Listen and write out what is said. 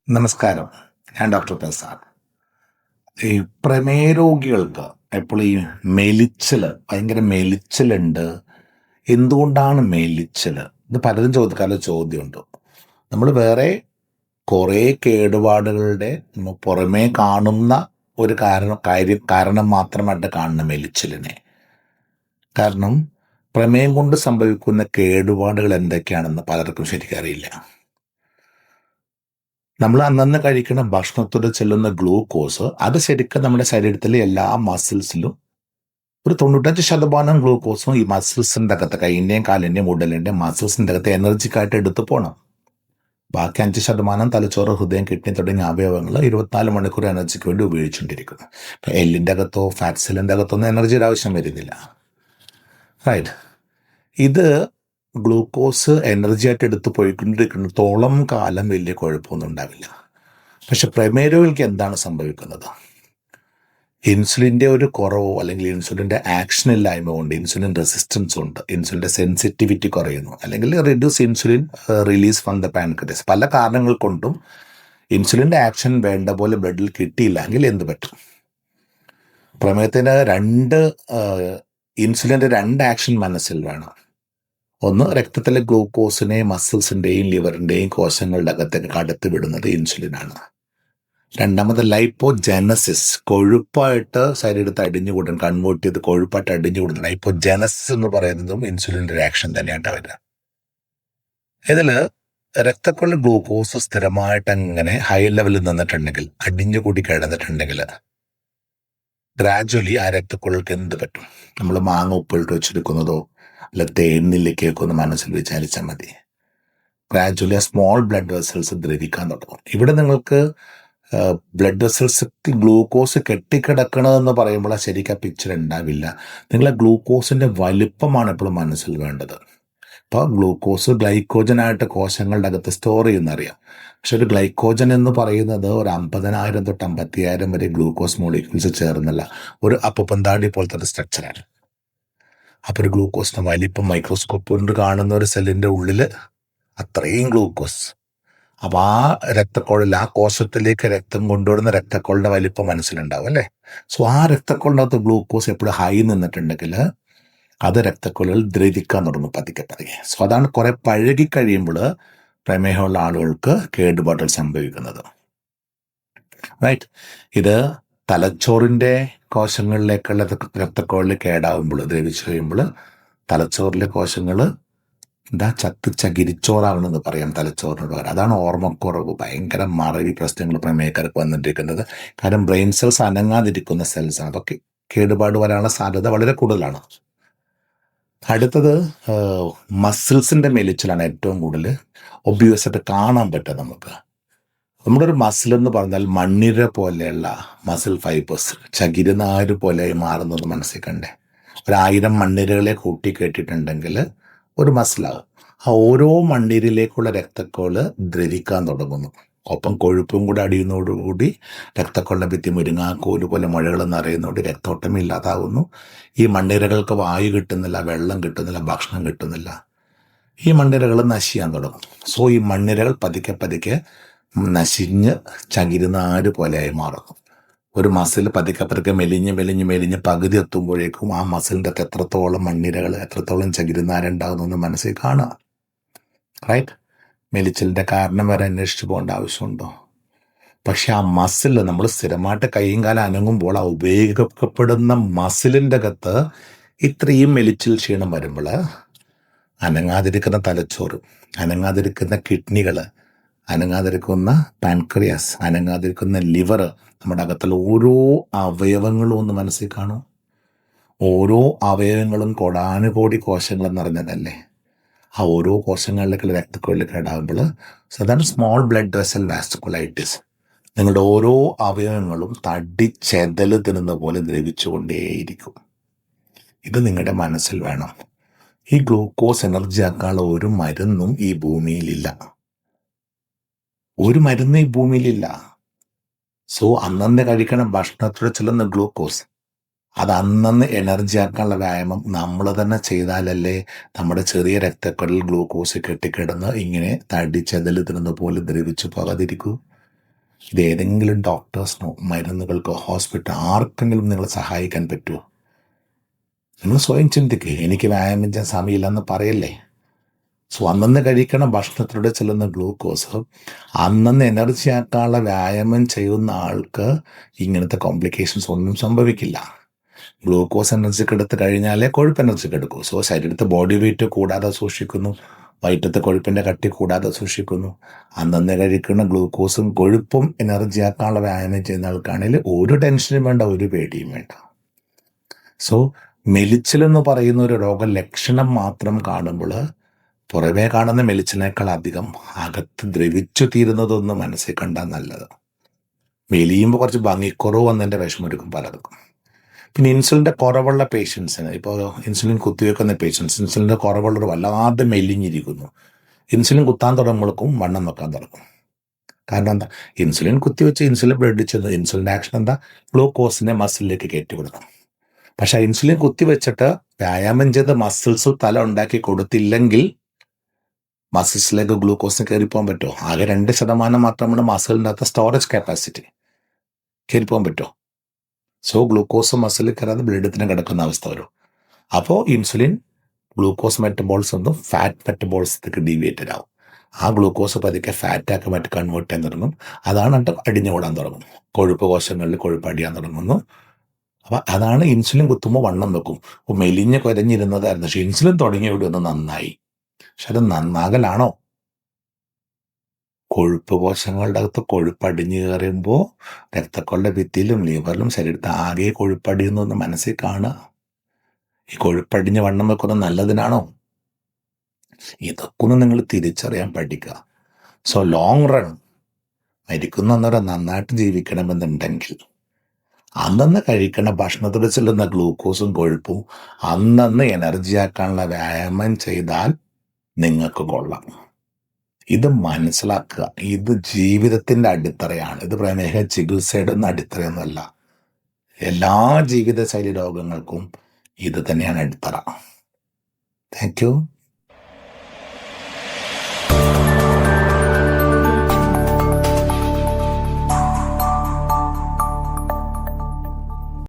നമസ്കാരം. ഞാൻ ഡോക്ടർ പ്രസാദ്. ഈ പ്രമേഹ രോഗികൾക്ക് എപ്പോൾ ഈ ഭയങ്കര മെലിച്ചിലുണ്ട്. എന്തുകൊണ്ടാണ് മെലിച്ചില്? ഇത് പലരും ചോദിക്കാനുള്ള ചോദ്യമുണ്ട്. നമ്മൾ വേറെ കുറേ കേടുപാടുകളുടെ പുറമേ കാണുന്ന ഒരു കാരണം മാത്രമായിട്ട് കാണുന്ന മെലിച്ചിലിനെ. കാരണം പ്രമേഹം കൊണ്ട് സംഭവിക്കുന്ന കേടുപാടുകൾ എന്തൊക്കെയാണെന്ന് പലർക്കും ശരിക്കും അറിയില്ല. നമ്മൾ അന്നന്ന് കഴിക്കുന്ന ഭക്ഷണത്തോട് ചെല്ലുന്ന ഗ്ലൂക്കോസ് അത് ശരിക്കും നമ്മുടെ ശരീരത്തിലെ എല്ലാ മസിൽസിലും ഒരു 95% ഗ്ലൂക്കോസും ഈ മസിൽസിൻ്റെ അകത്ത് കൈൻ്റെയും കാലിൻ്റെയും ഉടലിൻ്റെയും മസിൽസിൻ്റെ അകത്ത് എനർജിക്കായിട്ട് എടുത്തു പോകണം. ബാക്കി 5% തലച്ചോറ്, ഹൃദയം, കിഡ്നി തുടങ്ങിയ അവയവങ്ങൾ 24 മണിക്കൂർ എനർജിക്ക് വേണ്ടി ഉപയോഗിച്ചുകൊണ്ടിരിക്കുന്നു. ഇപ്പം എല്ലിൻ്റെ അകത്തോ ഫാറ്റ് സെല്ലിൻ്റെ അകത്തൊന്നും എനർജിയുടെ ആവശ്യം വരുന്നില്ല. റൈറ്റ്. ഇത് ഗ്ലൂക്കോസ് എനർജി ആയിട്ട് എടുത്ത് പോയിക്കൊണ്ടിരിക്കുന്നിടത്തോളം കാലം വലിയ കുഴപ്പമൊന്നും ഉണ്ടാവില്ല. പക്ഷെ പ്രമേഹ രോഗികൾക്ക് എന്താണ് സംഭവിക്കുന്നത്? ഇൻസുലിൻ്റെ ഒരു കുറവോ അല്ലെങ്കിൽ ഇൻസുലിൻ്റെ ആക്ഷൻ ഇല്ലായ്മ കൊണ്ട് ഇൻസുലിൻ റെസിസ്റ്റൻസ് ഉണ്ട്, ഇൻസുലിൻ്റെ സെൻസിറ്റിവിറ്റി കുറയുന്നു, അല്ലെങ്കിൽ reduce insulin release from the pancreas. പല കാരണങ്ങൾ കൊണ്ടും ഇൻസുലിൻ്റെ ആക്ഷൻ വേണ്ട പോലെ ബ്ലഡിൽ കിട്ടിയില്ലെങ്കിൽ എന്ത് പറ്റും? പ്രമേഹത്തിന് ഇൻസുലിൻ്റെ രണ്ട് ആക്ഷൻ മനസ്സിൽ വേണം. ഒന്ന്, രക്തത്തിലെ ഗ്ലൂക്കോസിനെ മസിൽസിൻ്റെയും ലിവറിൻ്റെയും കോശങ്ങളുടെ അകത്തേക്ക് കടത്തി വിടുന്നത് ഇൻസുലിനാണ്. രണ്ടാമത് ലൈപ്പോജനസിസ്, കൊഴുപ്പായിട്ട് ശരീരത്തെ അടിഞ്ഞുകൂടാൻ കൺവേർട്ട് ചെയ്ത് കൊഴുപ്പായിട്ട് അടിഞ്ഞുകൂടുന്ന ലൈപ്പോജനസിസ് എന്ന് പറയുന്നതും ഇൻസുലിൻ്റെ ആക്ഷൻ തന്നെയായിട്ട് വരിക. ഇതിൽ രക്തക്കുള്ളിൽ ഗ്ലൂക്കോസ് സ്ഥിരമായിട്ട് അങ്ങനെ ഹൈ ലെവലിൽ നിന്നിട്ടുണ്ടെങ്കിൽ, അടിഞ്ഞുകൂടി കിടന്നിട്ടുണ്ടെങ്കിൽ, ഗ്രാജ്വലി ആ രക്തക്കുഴലുകൾക്ക് എന്ത് പറ്റും? നമ്മൾ മാങ്ങ ഉപ്പിട്ട് വെച്ചെടുക്കുന്നതോ അല്ല തേനിലേക്കൊക്കെ ഒന്ന് മനസ്സിൽ വിചാരിച്ചാൽ മതി. ഗ്രാജ്വലി ആ സ്മോൾ ബ്ലഡ് വെസൽസ് ദ്രവിക്കാൻ തുടങ്ങും. ഇവിടെ നിങ്ങൾക്ക് ബ്ലഡ് വെസൽസ് ഗ്ലൂക്കോസ് കെട്ടിക്കിടക്കണമെന്ന് പറയുമ്പോൾ ശരിക്കും ആ പിക്ചർ ഉണ്ടാവില്ല. നിങ്ങളെ ഗ്ലൂക്കോസിൻ്റെ വലിപ്പമാണ് എപ്പോഴും മനസ്സിൽ വേണ്ടത്. ഇപ്പോൾ ഗ്ലൂക്കോസ് ഗ്ലൈക്കോജനായിട്ട് കോശങ്ങളുടെ അകത്ത് സ്റ്റോർ ചെയ്യുന്നറിയാം. പക്ഷെ ഒരു ഗ്ലൈക്കോജൻ എന്ന് പറയുന്നത് ഒരു 50,000 തൊട്ട് 50,000 വരെ ഗ്ലൂക്കോസ് മോളിക്യൂൾസ് ചേർന്നല്ല ഒരു അപ്പപ്പന്താടി പോലത്തെ ഒരു സ്ട്രക്ചറാണ്. അപ്പോൾ ഒരു ഗ്ലൂക്കോസിൻ്റെ വലിപ്പം മൈക്രോസ്കോപ്പ് കൊണ്ട് കാണുന്ന ഒരു സെല്ലിൻ്റെ ഉള്ളിൽ അത്രയും ഗ്ലൂക്കോസ്. അപ്പോൾ ആ രക്തക്കുഴൽ, ആ കോശത്തിലേക്ക് രക്തം കൊണ്ടുവരുന്ന രക്തക്കുഴലിൻ്റെ വലിപ്പം മനസ്സിലുണ്ടാവും അല്ലേ? സോ ആ രക്തക്കുഴലിനകത്ത് ഗ്ലൂക്കോസ് എപ്പോഴും ഹൈ നിന്നിട്ടുണ്ടെങ്കിൽ അത് രക്തക്കുഴലുകൾ ദ്രവിക്കാൻ തുടങ്ങും പതുക്കെ. സോ അതാണ് കുറെ പഴകി കഴിയുമ്പോൾ പ്രമേഹമുള്ള ആളുകൾക്ക് കേടുപാടുകൾ സംഭവിക്കുന്നത്. റൈറ്റ്. ഇത് തലച്ചോറിൻ്റെ കോശങ്ങളിലേക്കുള്ള രക്തക്കുഴൽ കേടാവുമ്പോൾ, ദ്രവിച്ചു കഴിയുമ്പോൾ തലച്ചോറിലെ കോശങ്ങൾ ചകിരിച്ചോറാവണമെന്ന് പറയാം തലച്ചോറിനോട് പറയാം. അതാണ് ഓർമ്മക്കുറവ്, ഭയങ്കര മറവി പ്രശ്നങ്ങൾ പ്രമേഹക്കാർക്ക് വന്നിട്ടിരിക്കുന്നത്. കാരണം ബ്രെയിൻ സെൽസ് അനങ്ങാതിരിക്കുന്ന സെൽസാണ്. അതൊക്കെ കേടുപാട് വരാനുള്ള സാധ്യത വളരെ കൂടുതലാണ്. അടുത്തത് മസിൽസിൻ്റെ മെലിച്ചിലാണ് ഏറ്റവും കൂടുതൽ ഒബ്വിയസ് ആയിട്ട് കാണാൻ പറ്റുക. നമ്മുടെ ഒരു മസിൽ എന്ന് പറഞ്ഞാൽ മണ്ണിര പോലെയുള്ള മസിൽ ഫൈബേഴ്സ്, ചകിരിനാര് പോലെ മാറുന്നത് മനസ്സിൽ കണ്ടേ. 1000 മണ്ണിരകളെ കൂട്ടി കെട്ടിയിട്ടുണ്ടെങ്കിൽ ഒരു മസിലാകും. ആ ഓരോ മണ്ണിരയിലേക്കുള്ള രക്തക്കോള് ദ്രവിക്കാൻ തുടങ്ങുന്നു. ഒപ്പം കൊഴുപ്പും കൂടെ അടിയുന്നതോടുകൂടി രക്തക്കൊള്ള ഭിത്തി മുരിങ്ങാക്കോല് പോലെ മുഴകൾ നിറയുന്നതോട് രക്തോട്ടം ഇല്ലാതാവുന്നു. ഈ മണ്ണിരകൾക്ക് വായു കിട്ടുന്നില്ല, വെള്ളം കിട്ടുന്നില്ല, ഭക്ഷണം കിട്ടുന്നില്ല. ഈ മണ്ണിരകൾ നശിക്കാൻ തുടങ്ങും. സോ ഈ മണ്ണിരകൾ പതുക്കെ നശിഞ്ഞ് ചകിരിനാര് പോലെയായി മാറുന്നു. ഒരു മസിൽ പതുക്കെ മെലിഞ്ഞ് പകുതി എത്തുമ്പോഴേക്കും ആ മസിലിൻ്റെ അകത്ത് എത്രത്തോളം മണ്ണിരകൾ, എത്രത്തോളം ചകിരിനാരുണ്ടാകുന്നു എന്ന് മനസ്സിൽ കാണുക. റൈറ്റ്. മെലിച്ചിലിൻ്റെ കാരണം വരെ അന്വേഷിച്ച് പോകേണ്ട ആവശ്യമുണ്ടോ? പക്ഷെ ആ മസിൽ നമ്മൾ സ്ഥിരമായിട്ട് കൈയും കാലം അനങ്ങുമ്പോൾ ആ ഉപയോഗിക്കപ്പെടുന്ന മസിലിൻ്റെ അകത്ത് ഇത്രയും മെലിച്ചിൽ ക്ഷീണം വരുമ്പോൾ അനങ്ങാതിരിക്കുന്ന തലച്ചോറ്, അനങ്ങാതിരിക്കുന്ന കിഡ്നികൾ, അനങ്ങാതിരിക്കുന്ന പാൻക്രിയാസ്, അനങ്ങാതിരിക്കുന്ന ലിവർ, നമ്മുടെ അകത്തുള്ള ഓരോ അവയവങ്ങളും ഒന്ന് മനസ്സിൽ കാണും. ഓരോ അവയവങ്ങളും കോടാനുകോടി കോശങ്ങൾ നിറഞ്ഞതല്ലേ. ആ ഓരോ കോശങ്ങളിലേക്കുള്ള രക്തക്കുഴൽ കേടാകുമ്പോൾ സാധാരണ സ്മോൾ ബ്ലഡ് വെസൽ വാസ്കുലൈറ്റിസ്, നിങ്ങളുടെ ഓരോ അവയവങ്ങളും തടിച്ചെതല് തിന്നുന്ന പോലെ ദ്രവിച്ചുകൊണ്ടേയിരിക്കും. ഇത് നിങ്ങളുടെ മനസ്സിൽ വേണം. ഈ ഗ്ലൂക്കോസ് എനർജി ആക്കാനുള്ള ഒരു മരുന്നും ഈ ഭൂമിയിലില്ല. ഒരു മരുന്ന് ഈ ഭൂമിയിലില്ല. സോ അന്നന്ന് കഴിക്കണ ഭക്ഷണത്തോടെ ചെല്ലുന്ന ഗ്ലൂക്കോസ്, അത് അന്നന്ന് എനർജി ആക്കാനുള്ള വ്യായാമം നമ്മൾ തന്നെ ചെയ്താലല്ലേ നമ്മുടെ ചെറിയ രക്തക്കുഴലിൽ ഗ്ലൂക്കോസ് കെട്ടിക്കിടന്ന് ഇങ്ങനെ തടിച്ചെതല് തിന്നുന്ന പോലെ ദ്രവിച്ചു പോകാതിരിക്കൂ. ഇത് ഏതെങ്കിലും ഡോക്ടേഴ്സിനോ മരുന്നുകൾക്കോ ഹോസ്പിറ്റൽ ആർക്കെങ്കിലും നിങ്ങളെ സഹായിക്കാൻ പറ്റുമോ? നിങ്ങൾ സ്വയം ചിന്തിക്കുക. എനിക്ക് വ്യായാമം ചെയ്യാൻ സമയമില്ലെന്ന് പറയല്ലേ. സോ അന്നന്ന് കഴിക്കണ ഭക്ഷണത്തിലൂടെ ചെല്ലുന്ന ഗ്ലൂക്കോസ് അന്നന്ന് എനർജി ആക്കാനുള്ള വ്യായാമം ചെയ്യുന്ന ആൾക്ക് ഇങ്ങനത്തെ കോംപ്ലിക്കേഷൻസ് ഒന്നും സംഭവിക്കില്ല. ഗ്ലൂക്കോസ് എനർജിക്ക് എടുത്ത് കഴിഞ്ഞാലേ കൊഴുപ്പ് എനർജിക്ക് എടുക്കൂ. സോ ശരീരത്തെ ബോഡി വെയിറ്റ് കൂടാതെ സൂക്ഷിക്കുന്നു, വയറ്റത്തെ കൊഴുപ്പിൻ്റെ കട്ടി കൂടാതെ സൂക്ഷിക്കുന്നു. അന്നന്ന് കഴിക്കുന്ന ഗ്ലൂക്കോസും കൊഴുപ്പും എനർജി ആക്കാനുള്ള വ്യായാമം ചെയ്യുന്ന ആൾക്കാണെങ്കിൽ ഒരു ടെൻഷനും വേണ്ട, ഒരു പേടിയും വേണ്ട. സോ മെലിച്ചിലെന്ന് പറയുന്ന ഒരു രോഗലക്ഷണം മാത്രം കാണുമ്പോൾ പുറമേ കാണുന്ന മെലിച്ചിനേക്കാൾ അധികം അകത്ത് ദ്രവിച്ചു തീരുന്നതൊന്ന് മനസ്സിൽ കണ്ടാൽ നല്ലത്. മെലിയുമ്പോൾ കുറച്ച് ഭംഗിക്കുറവ് വന്നതിൻ്റെ വിഷമമെടുക്കും പലർക്കും. പിന്നെ ഇൻസുലിൻ്റെ കുറവുള്ള പേഷ്യൻസിന്, ഇപ്പോൾ ഇൻസുലിൻ കുത്തിവെക്കുന്ന പേഷ്യൻസ് ഇൻസുലിൻ്റെ കുറവുള്ളവർ വല്ലാതെ മെലിഞ്ഞിരിക്കുന്നു. ഇൻസുലിൻ കുത്താൻ തുടങ്ങുമ്പോഴേക്കും വണ്ണം വെക്കാൻ തുടങ്ങും. കാരണം എന്താ? ഇൻസുലിൻ കുത്തിവെച്ച് ഇൻസുലിൻ ബ്ലഡിൽ ചെന്ന് ഇൻസുലിൻ്റെ ആക്ഷൻ എന്താ? ഗ്ലൂക്കോസിനെ മസിലിലേക്ക് കയറ്റി വിടണം. പക്ഷേ ഇൻസുലിൻ കുത്തിവെച്ചിട്ട് വ്യായാമം ചെയ്ത് മസിൽസ് തല ഉണ്ടാക്കി കൊടുത്തില്ലെങ്കിൽ മസിൽസിലേക്ക് ഗ്ലൂക്കോസിന് കയറിപ്പോകാൻ പറ്റുമോ? ആകെ 2% മാത്രമാണ് മസിലിൻ്റെ അകത്ത് സ്റ്റോറേജ് കപ്പാസിറ്റി. കയറിപ്പോകാൻ പറ്റുമോ? സോ ഗ്ലൂക്കോസ് മസിലിൽ കയറാതെ ബ്ലഡിന് കിടക്കുന്ന അവസ്ഥ വരും. അപ്പോൾ ഇൻസുലിൻ ഗ്ലൂക്കോസ് മെറ്റബോൾസ് ഒന്നും ഫാറ്റ് മെറ്റബോൾസത്തേക്ക് ഡീവിയേറ്റഡ് ആവും. ആ ഗ്ലൂക്കോസ് പതുക്കെ ഫാറ്റാക്കി മറ്റ് കൺവേർട്ട് ചെയ്യാൻ തുടങ്ങും. അതാണ് അടിഞ്ഞുകൂടാൻ തുടങ്ങും. കൊഴുപ്പ് കോശങ്ങളിൽ കൊഴുപ്പ് അടിയാൻ തുടങ്ങുന്നു. അപ്പം അതാണ് ഇൻസുലിൻ കുത്തുമ്പോൾ വണ്ണം വെക്കും. അപ്പോൾ മെലിഞ്ഞ് കുരഞ്ഞിരുന്നതായിരുന്നു. പക്ഷേ ഇൻസുലിൻ തുടങ്ങിയോടെ ഒന്ന് നന്നായി. പക്ഷെ അത് നന്നാകലാണോ? കൊഴുപ്പ് കോശങ്ങളുടെ അകത്ത് കൊഴുപ്പ് അടിഞ്ഞു കയറുമ്പോൾ രക്തക്കൊള്ള ഭിത്തിയിലും ലിവറിലും ശരീരത്തെ ആകെ കൊഴുപ്പടിയുന്നൊന്ന് മനസ്സിൽ കാണുക. ഈ കൊഴുപ്പടിഞ്ഞ് വണ്ണം വെക്കുന്നത് നല്ലതിനാണോ? ഇതൊക്കെ ഒന്ന് നിങ്ങൾ തിരിച്ചറിയാൻ പഠിക്കുക. സോ ലോങ് റൺ മരിക്കുന്നവരെ നന്നായിട്ട് ജീവിക്കണമെന്നുണ്ടെങ്കിൽ അന്നന്ന് കഴിക്കുന്ന ഭക്ഷണത്തിൽ ചെല്ലുന്ന ഗ്ലൂക്കോസും കൊഴുപ്പും അന്നന്ന് എനർജി ആക്കാനുള്ള വ്യായാമം ചെയ്താൽ നിങ്ങൾക്ക് കൊള്ളാം. ഇത് മനസ്സിലാക്കുക. ഇത് ജീവിതത്തിൻ്റെ അടിത്തറയാണ്. ഇത് പ്രമേഹ ചികിത്സയുടെ ഒന്നും അടിത്തറയൊന്നുമല്ല. എല്ലാ ജീവിതശൈലി രോഗങ്ങൾക്കും ഇത് തന്നെയാണ് അടിത്തറ. Thank you.